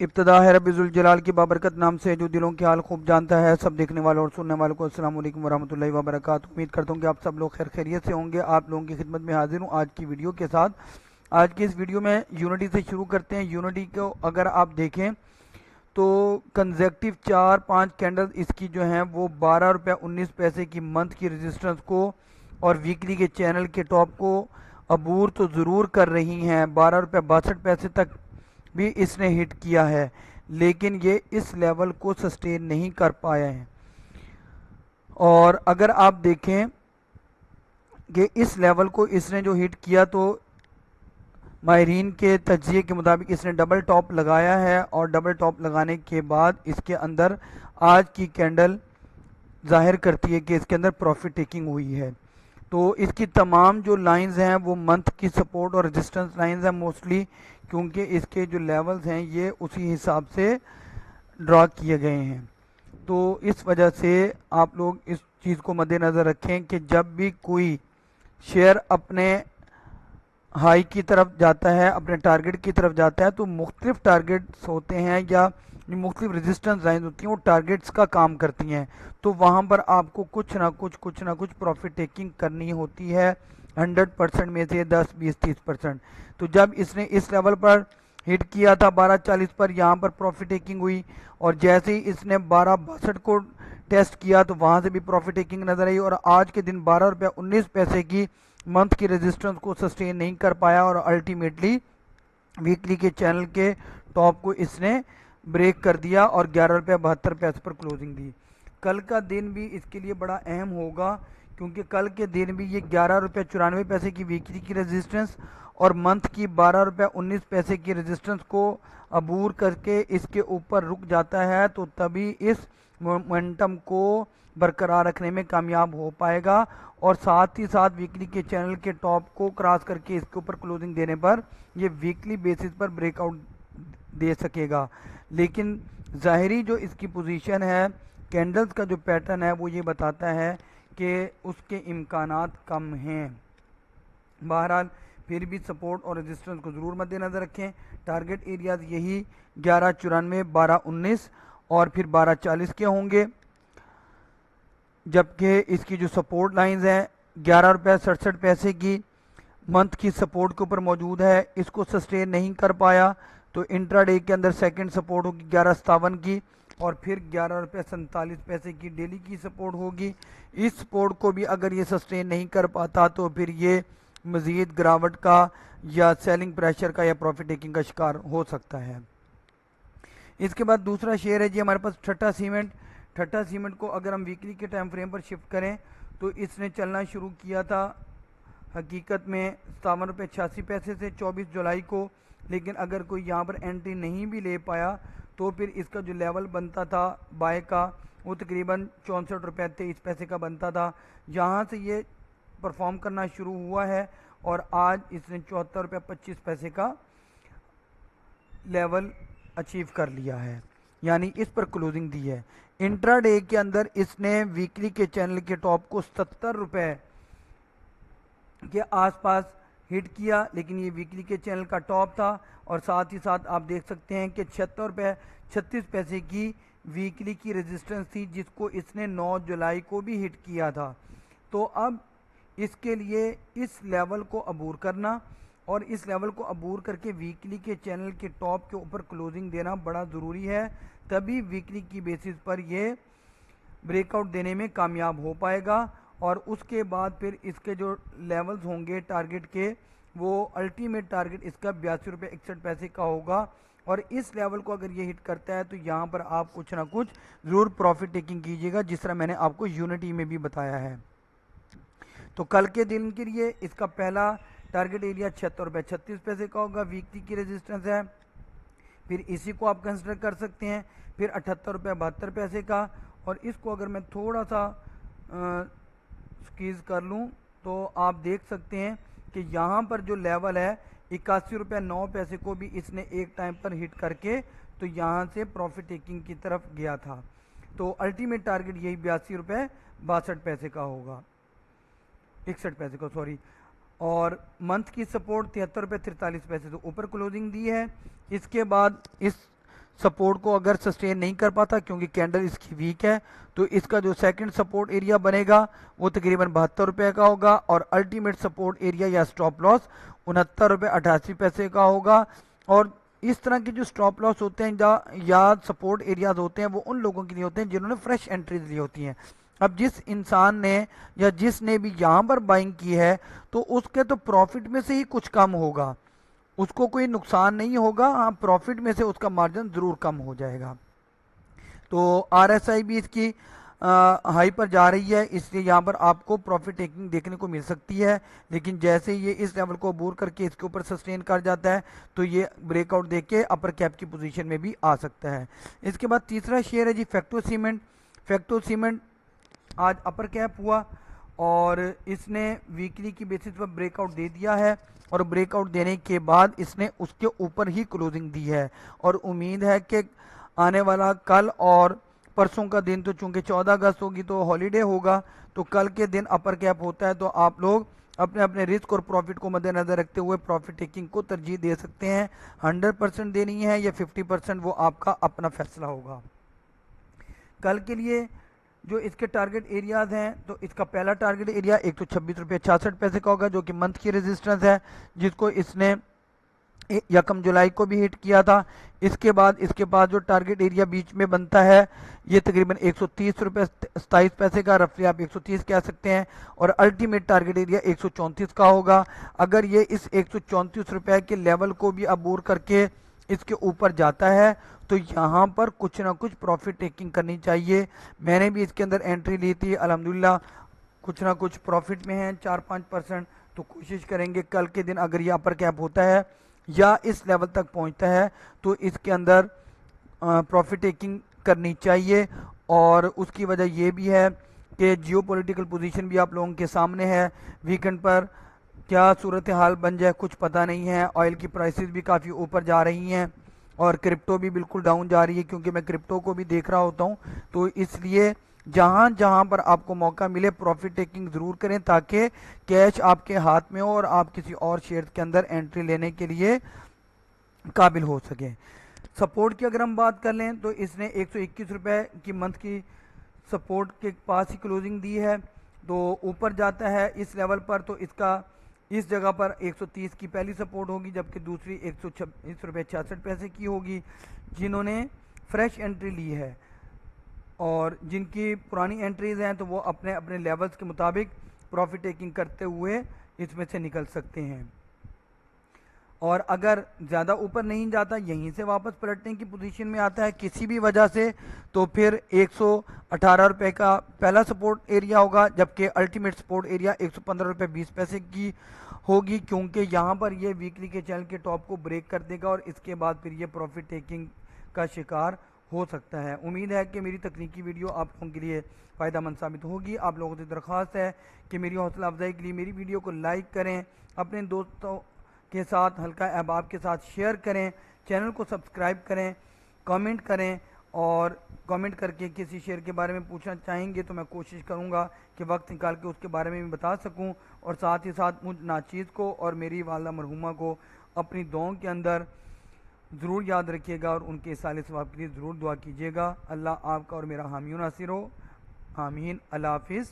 इब्तदा है रब्बिजुल जलाल की बाबरकत नाम से जो दिलों के हाल खूब जानता है। सब देखने वालों और सुनने वालों को अस्सलाम वालेकुम वरहमतुल्लाहि वबरकातुहू। उम्मीद करता हूँ कि आप सब लोग खैर खैरियत से होंगे। आप लोगों की खिदमत में हाजिर हूँ आज की वीडियो के साथ। आज की इस वीडियो में यूनिटी से शुरू करते हैं। यूनिटी को अगर आप देखें तो कंजेक्टिव 4-5 कैंडल इसकी जो हैं वो 12 रुपये 19 पैसे की मंथ की रेजिस्टेंस को और वीकली के चैनल के टॉप को अबूर तो ज़रूर कर रही हैं। 12 रुपये 62 पैसे तक भी इसने हिट किया है, लेकिन ये इस लेवल को सस्टेन नहीं कर पाया है। और अगर आप देखें कि इस लेवल को इसने जो हिट किया तो माहिरीन के तज्जिए के मुताबिक इसने डबल टॉप लगाया है और डबल टॉप लगाने के बाद इसके अंदर आज की कैंडल जाहिर करती है कि इसके अंदर प्रॉफिट टेकिंग हुई है। तो इसकी तमाम जो लाइंस हैं वो मंथ की सपोर्ट और रेजिस्टेंस लाइंस हैं मोस्टली, क्योंकि इसके जो लेवल्स हैं ये उसी हिसाब से ड्रा किए गए हैं। तो इस वजह से आप लोग इस चीज़ को मद्देनज़र रखें कि जब भी कोई शेयर अपने हाई की तरफ जाता है, अपने टारगेट की तरफ जाता है, तो मुख्तलिफ टारगेट्स होते हैं या मुख्तलिफ रेजिस्टेंस लाइन्स होती हैं, वो टारगेट्स का काम करती हैं। तो वहाँ पर आपको कुछ ना कुछ प्रॉफिट टेकिंग करनी होती है। 100% में से 10-20-30%। तो जब इसने इस लेवल पर हिट किया था 12.40 पर, यहाँ पर प्रॉफिट टेकिंग हुई और जैसे ही इसने 12.62 को टेस्ट किया तो वहाँ से भी प्रॉफिट टेकिंग नजर आई और आज के दिन 12 रुपये 19 पैसे की मंथ की रेजिस्टेंस को सस्टेन नहीं कर पाया और अल्टीमेटली वीकली के चैनल के टॉप को इसने ब्रेक कर दिया और 11 रुपये 72 पैसे पर क्लोजिंग दी। कल का दिन भी इसके लिए बड़ा अहम होगा, क्योंकि कल के दिन भी ये 11 रुपये 94 पैसे की वीकली की रेजिस्टेंस और मंथ की 12 रुपये 19 पैसे की रेजिस्टेंस को अबूर करके इसके ऊपर रुक जाता है, तो तभी इस मोमेंटम को बरकरार रखने में कामयाब हो पाएगा और साथ ही साथ वीकली के चैनल के टॉप को क्रॉस करके इसके ऊपर क्लोजिंग देने पर ये वीकली बेसिस पर ब्रेकआउट दे सकेगा। लेकिन ज़ाहिरी जो इसकी पोजीशन है, कैंडल्स का जो पैटर्न है वो ये बताता है कि उसके इम्कानात कम हैं। बहरहाल फिर भी सपोर्ट और रेजिस्टेंस को ज़रूर मद्देनज़र रखें। टारगेट एरियाज यही 11.94, 12.19 और फिर 12.40 के होंगे, जबकि इसकी जो सपोर्ट लाइंस हैं 11 रुपये 67 पैसे की मंथ की सपोर्ट के ऊपर मौजूद है। इसको सस्टेन नहीं कर पाया तो इंट्राडे के अंदर सेकंड सपोर्ट होगी 11.57 की और फिर 11 रुपये 47 पैसे की डेली की सपोर्ट होगी। इस सपोर्ट को भी अगर ये सस्टेन नहीं कर पाता तो फिर ये मज़ीद गिरावट का या सेलिंग प्रेशर का या प्रॉफिट टेकिंग का शिकार हो सकता है। इसके बाद दूसरा शेयर है जी हमारे पास ठट्टा सीमेंट। ठट्टा सीमेंट को अगर हम वीकली के टाइम फ्रेम पर शिफ्ट करें तो इसने चलना शुरू किया था हकीकत में 57 रुपये 86 पैसे से 24 जुलाई को, लेकिन अगर कोई यहाँ पर एंट्री नहीं भी ले पाया तो फिर इसका जो लेवल बनता था बाय का वो तकरीबन 64 रुपये 23 पैसे का बनता था। यहाँ से ये परफॉर्म करना शुरू हुआ है और आज इसने 74 रुपये 25 पैसे का लेवल अचीव कर लिया है, यानी इस पर क्लोजिंग दी है। इंट्राडे के अंदर इसने वीकली के चैनल के टॉप को 70 रुपये के आसपास हिट किया, लेकिन ये वीकली के चैनल का टॉप था और साथ ही साथ आप देख सकते हैं कि 76 रुपये 36 पैसे की वीकली की रेजिस्टेंस थी, जिसको इसने 9 जुलाई को भी हिट किया था। तो अब इसके लिए इस लेवल को अबूर करना और इस लेवल को अबूर करके वीकली के चैनल के टॉप के ऊपर क्लोजिंग देना बड़ा ज़रूरी है, तभी वीकली की बेसिस पर ये ब्रेकआउट देने में कामयाब हो पाएगा। और उसके बाद फिर इसके जो लेवल्स होंगे टारगेट के, वो अल्टीमेट टारगेट इसका 82 रुपये 61 पैसे का होगा और इस लेवल को अगर ये हिट करता है तो यहाँ पर आप कुछ ना कुछ ज़रूर प्रॉफिट टेकिंग कीजिएगा, जिस तरह मैंने आपको यूनिटी में भी बताया है। तो कल के दिन के लिए इसका पहला टारगेट एरिया 76 रुपये 36 पैसे का होगा, वीकली की रेजिस्टेंस है, फिर इसी को आप कंसिडर कर सकते हैं। फिर 78 रुपये 72 पैसे का, और इसको अगर मैं थोड़ा सा स्क्वीज़ कर लूँ तो आप देख सकते हैं कि यहाँ पर जो लेवल है 81 रुपये 9 पैसे को भी इसने एक टाइम पर हिट करके तो यहाँ से प्रॉफिट टेकिंग की तरफ गया था। तो अल्टीमेट टारगेट यही 82 रुपये 62 पैसे का होगा, 61 पैसे का सॉरी। और मंथ की सपोर्ट 73 रुपये 43 पैसे तो ऊपर क्लोजिंग दी है। इसके बाद इस सपोर्ट को अगर सस्टेन नहीं कर पाता क्योंकि कैंडल इसकी वीक है, तो इसका जो सेकंड सपोर्ट एरिया बनेगा वो तकरीबन 72 रुपये का होगा और अल्टीमेट सपोर्ट एरिया या स्टॉप लॉस 69 रुपये 88 पैसे का होगा। और इस तरह के जो स्टॉप लॉस होते हैं या सपोर्ट एरियाज होते हैं वो उन लोगों के लिए होते हैं जिन्होंने फ्रेश एंट्रीज ली होती हैं। अब जिस इंसान ने या जिसने भी यहाँ पर बाइंग की है तो उसके तो प्रॉफिट में से ही कुछ कम होगा, उसको कोई नुकसान नहीं होगा, हाँ प्रॉफिट में से उसका मार्जिन ज़रूर कम हो जाएगा। तो आरएसआई भी इसकी हाई पर जा रही है, इसलिए यहाँ पर आपको प्रॉफिट टेकिंग देखने को मिल सकती है। लेकिन जैसे ये इस लेवल को अबूर करके इसके ऊपर सस्टेन कर जाता है तो ये ब्रेकआउट देख के अपर कैप की पोजीशन में भी आ सकता है। इसके बाद तीसरा शेयर है जी फैक्टो सीमेंट। फैक्टो सीमेंट आज अपर कैप हुआ और इसने वीकली की बेसिस पर ब्रेकआउट दे दिया है और ब्रेकआउट देने के बाद इसने उसके ऊपर ही क्लोजिंग दी है और उम्मीद है कि आने वाला कल और परसों का दिन, तो चूंकि 14 अगस्त होगी तो हॉलीडे होगा, तो कल के दिन अपर कैप होता है, तो आप लोग अपने अपने रिस्क और प्रॉफिट को मद्देनजर रखते हुए प्रॉफिट टेकिंग को तरजीह दे सकते हैं। 100% देनी है या 50% वो आपका अपना फैसला होगा। कल के लिए जो इसके टारगेट एरियाज हैं, तो इसका पहला टारगेट एरिया 126 रुपये 66 पैसे का होगा जो कि मंथ की रेजिस्टेंस है, जिसको इसने 1 जुलाई को भी हिट किया था। इसके बाद इसके पास जो टारगेट एरिया बीच में बनता है ये तकरीबन 130 रुपये 27 पैसे का, रफली आप 130 कह सकते हैं, और अल्टीमेट टारगेट एरिया 134 का होगा। अगर ये इस 134 रुपये के लेवल को भी अबूर करके इसके ऊपर जाता है तो यहाँ पर कुछ ना कुछ प्रॉफिट टेकिंग करनी चाहिए। मैंने भी इसके अंदर एंट्री ली थी, अल्हम्दुलिल्लाह कुछ ना कुछ प्रॉफिट में है 4-5%। तो कोशिश करेंगे कल के दिन अगर ये अपर कैप होता है या इस लेवल तक पहुंचता है तो इसके अंदर प्रॉफिट टेकिंग करनी चाहिए। और उसकी वजह ये भी है कि जियोपॉलिटिकल पोजीशन भी आप लोगों के सामने है, वीकेंड पर क्या सूरत हाल बन जाए कुछ पता नहीं है। ऑयल की प्राइसेस भी काफ़ी ऊपर जा रही हैं और क्रिप्टो भी बिल्कुल डाउन जा रही है, क्योंकि मैं क्रिप्टो को भी देख रहा होता हूँ। तो इसलिए जहाँ जहाँ पर आपको मौका मिले प्रॉफिट टेकिंग ज़रूर करें ताकि कैश आपके हाथ में हो और आप किसी और शेयर के अंदर एंट्री लेने के लिए काबिल हो सकें। सपोर्ट की अगर हम बात कर लें तो इसने 121 रुपये की मंथ की सपोर्ट के पास ही क्लोजिंग दी है, तो ऊपर जाता है इस लेवल पर तो इसका इस जगह पर 130 की पहली सपोर्ट होगी, जबकि दूसरी 126 रुपये 66 पैसे की होगी। जिन्होंने फ्रेश एंट्री ली है और जिनकी पुरानी एंट्रीज हैं तो वो अपने अपने लेवल्स के मुताबिक प्रॉफिट टेकिंग करते हुए इसमें से निकल सकते हैं। और अगर ज़्यादा ऊपर नहीं जाता, यहीं से वापस पलटने की पोजीशन में आता है किसी भी वजह से, तो फिर 118 रुपये का पहला सपोर्ट एरिया होगा, जबकि अल्टीमेट सपोर्ट एरिया 115 रुपये 20 पैसे की होगी, क्योंकि यहाँ पर ये वीकली के चैनल के टॉप को ब्रेक कर देगा और इसके बाद फिर ये प्रॉफिट टेकिंग का शिकार हो सकता है। उम्मीद है कि मेरी तकनीकी वीडियो आप लोगों के लिए फ़ायदेमंद साबित होगी। आप लोगों से दरख्वास्त है कि मेरी हौसला अफजाई के लिए मेरी वीडियो को लाइक करें, अपने दोस्तों के साथ हल्का अहबाब के साथ शेयर करें, चैनल को सब्सक्राइब करें, कमेंट करें, और कमेंट करके किसी शेयर के बारे में पूछना चाहेंगे तो मैं कोशिश करूंगा कि वक्त निकाल के उसके बारे में भी बता सकूं। और साथ ही साथ मुझ नाचीज़ को और मेरी वाला मरहुमा को अपनी दुआओं के अंदर ज़रूर याद रखिएगा और उनके साले सवाब के लिए ज़रूर दुआ कीजिएगा। अल्लाह आपका और मेरा हामी नासिर हो। आमीन। अल्लाह हाफिज़।